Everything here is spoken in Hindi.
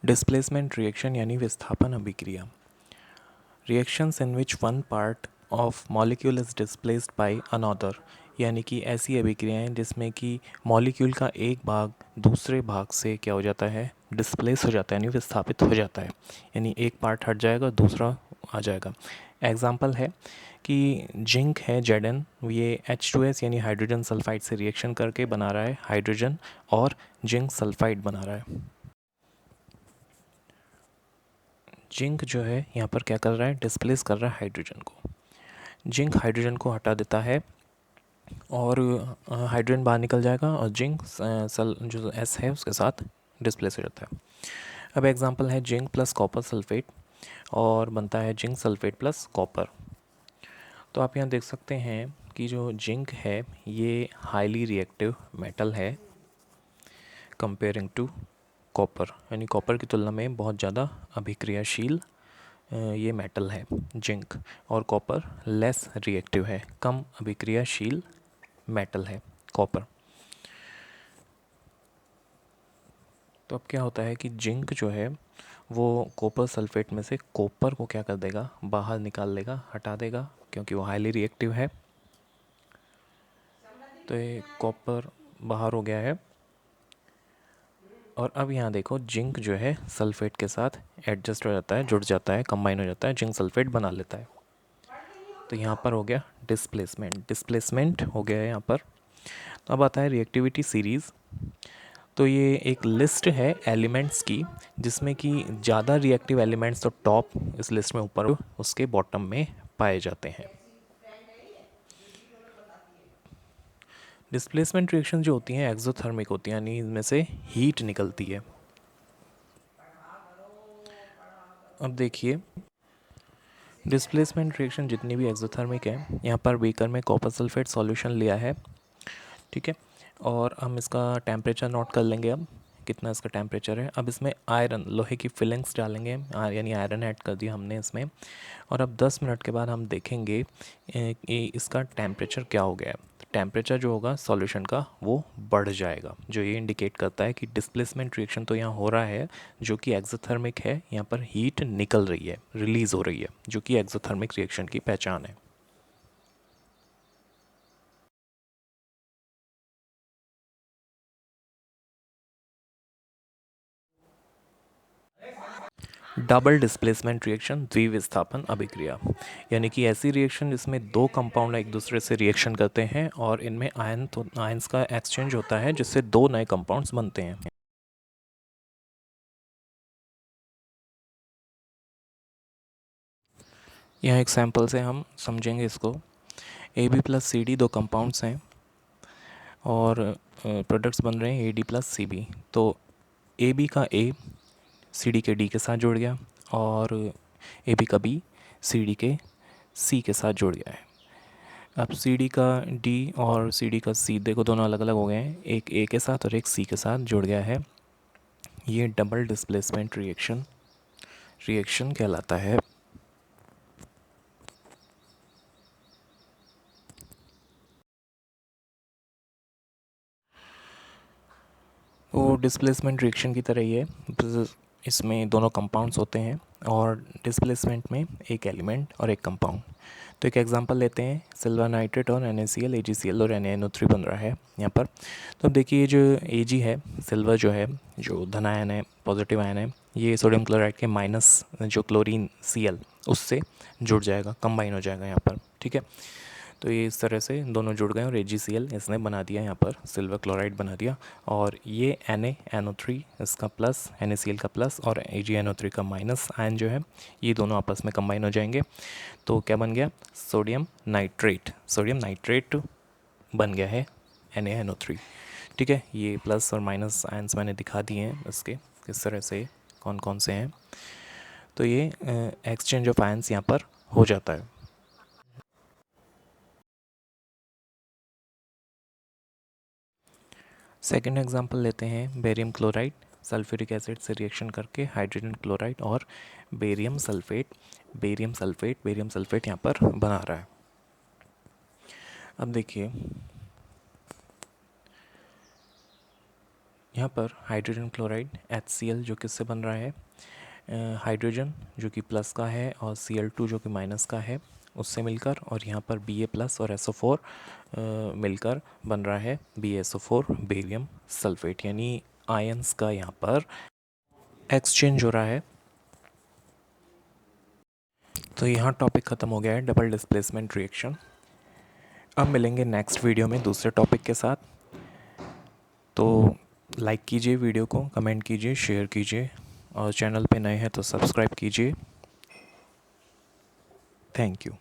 डिस्प्लेसमेंट रिएक्शन यानी विस्थापन अभिक्रिया। Reactions in which one part of molecule is displaced by another, यानी कि ऐसी अभिक्रियाएं जिसमें कि मॉलिक्यूल का एक भाग दूसरे भाग से क्या हो जाता है, डिस्प्लेस हो जाता है, यानी विस्थापित हो जाता है। यानी एक पार्ट हट जाएगा, दूसरा आ जाएगा। एग्जाम्पल है कि जिंक है Zn, ये H2S यानी हाइड्रोजन सल्फाइड से रिएक्शन करके बना रहा है हाइड्रोजन और जिंक सल्फाइड बना रहा है। जिंक जो है यहाँ पर क्या कर रहा है, डिस्प्लेस कर रहा है हाइड्रोजन को। जिंक हाइड्रोजन को हटा देता है और हाइड्रोजन बाहर निकल जाएगा और जिंक जो S है उसके साथ डिस्प्लेस हो जाता है। अब एग्जांपल है जिंक प्लस कॉपर सल्फेट और बनता है जिंक सल्फेट प्लस कॉपर। तो आप यहाँ देख सकते हैं कि जो जिंक है ये हाईली रिएक्टिव मेटल है कंपेयरिंग टू कॉपर, यानी कॉपर की तुलना में बहुत ज़्यादा अभिक्रियाशील ये मेटल है जिंक, और कॉपर लेस रिएक्टिव है, कम अभिक्रियाशील मेटल है कॉपर। तो अब क्या होता है कि जिंक जो है वो कॉपर सल्फेट में से कॉपर को क्या कर देगा, बाहर निकाल देगा, हटा देगा, क्योंकि वो हाईली रिएक्टिव है। तो ये कॉपर बाहर हो गया है और अब यहाँ देखो जिंक जो है सल्फेट के साथ एडजस्ट हो जाता है, जुड़ जाता है, कंबाइन हो जाता है, जिंक सल्फेट बना लेता है। तो यहाँ पर हो गया डिस्प्लेसमेंट हो गया है यहाँ पर। तो अब आता है रिएक्टिविटी सीरीज़। तो ये एक लिस्ट है एलिमेंट्स की जिसमें कि ज़्यादा रिएक्टिव एलिमेंट्स तो टॉप इस लिस्ट में ऊपर, उसके बॉटम में पाए जाते हैं। डिस्प्लेसमेंट रिएक्शन जो होती हैं एक्सोथर्मिक होती हैं, यानी इनमें से हीट निकलती है। अब देखिए डिस्प्लेसमेंट रिएक्शन जितनी भी एक्सोथर्मिक है, यहाँ पर बीकर में कॉपर सल्फेट सॉल्यूशन लिया है, ठीक है, और हम इसका टेम्परेचर नोट कर लेंगे। अब कितना इसका टेम्परेचर है। अब इसमें आयरन, लोहे की फिलिंग्स डालेंगे, यानी आयरन ऐड कर दिया हमने इसमें। और अब 10 मिनट के बाद हम देखेंगे कि इसका टेम्परेचर क्या हो गया है। टेम्परेचर जो होगा सॉल्यूशन का वो बढ़ जाएगा, जो ये इंडिकेट करता है कि डिस्प्लेसमेंट रिएक्शन तो यहाँ हो रहा है जो कि एक्सोथर्मिक है, यहाँ पर हीट निकल रही है, रिलीज़ हो रही है, जो कि एक्सोथर्मिक रिएक्शन की पहचान है। डबल डिस्प्लेसमेंट रिएक्शन, द्विविस्थापन अभिक्रिया, यानी कि ऐसी रिएक्शन जिसमें दो कंपाउंड एक दूसरे से रिएक्शन करते हैं और इनमें आयंस का एक्सचेंज होता है जिससे दो नए कंपाउंड्स बनते हैं। यहाँ एक सैम्पल से हम समझेंगे इसको। AB प्लस CD दो कंपाउंड्स हैं और प्रोडक्ट्स बन रहे हैं AD प्लस CB। तो AB का A CD के D के साथ जुड़ गया और AB का B CD के C के साथ जुड़ गया है। अब CD का D और CD का C देखो दोनों अलग अलग हो गए हैं, एक A के साथ और एक C के साथ जुड़ गया है। ये डबल डिस्प्लेसमेंट रिएक्शन कहलाता है। वो डिस्प्लेसमेंट रिएक्शन की तरह ही है, इसमें दोनों कंपाउंड्स होते हैं और डिस्प्लेसमेंट में एक एलिमेंट और एक कंपाउंड। तो एक एग्जांपल लेते हैं, सिल्वर नाइट्रेट और NaCl AgCl और NaNO3 बन रहा है यहाँ पर। तो अब देखिए जो Ag है, सिल्वर जो है, जो धन आयन है, पॉजिटिव आयन है, ये सोडियम क्लोराइड के माइनस जो क्लोरीन Cl उससे जुड़ जाएगा, कंबाइन हो जाएगा यहाँ पर, ठीक है। तो ये इस तरह से दोनों जुड़ गए और AgCl इसने बना दिया यहाँ पर, सिल्वर क्लोराइड बना दिया। और ये NaNO3 इसका प्लस, NaCl का प्लस और AgNO3 का माइनस आयन जो है, ये दोनों आपस में कंबाइन हो जाएंगे। तो क्या बन गया, सोडियम नाइट्रेट बन गया है NaNO3, ठीक है। ये प्लस और माइनस आयन्स मैंने दिखा दिए हैं इसके, किस तरह से कौन कौन से हैं। तो ये एक्सचेंज ऑफ आयन्स यहाँ पर हो जाता है। सेकेंड एग्जांपल लेते हैं, बेरियम क्लोराइड सल्फ्यूरिक एसिड से रिएक्शन करके हाइड्रोजन क्लोराइड और बेरियम सल्फेट यहाँ पर बना रहा है। अब देखिए यहाँ पर हाइड्रोजन क्लोराइड HCl जो किससे बन रहा है, हाइड्रोजन जो कि प्लस का है और Cl2 जो कि माइनस का है उससे मिलकर, और यहाँ पर Ba प्लस और SO4 मिलकर बन रहा है BaSO4 बेरियम सल्फेट, यानी आयंस का यहाँ पर एक्सचेंज हो रहा है। तो यहाँ टॉपिक ख़त्म हो गया है, डबल डिस्प्लेसमेंट रिएक्शन। अब मिलेंगे नेक्स्ट वीडियो में दूसरे टॉपिक के साथ। तो लाइक कीजिए वीडियो को, कमेंट कीजिए, शेयर कीजिए, और चैनल पे नए हैं तो सब्सक्राइब कीजिए। Thank you.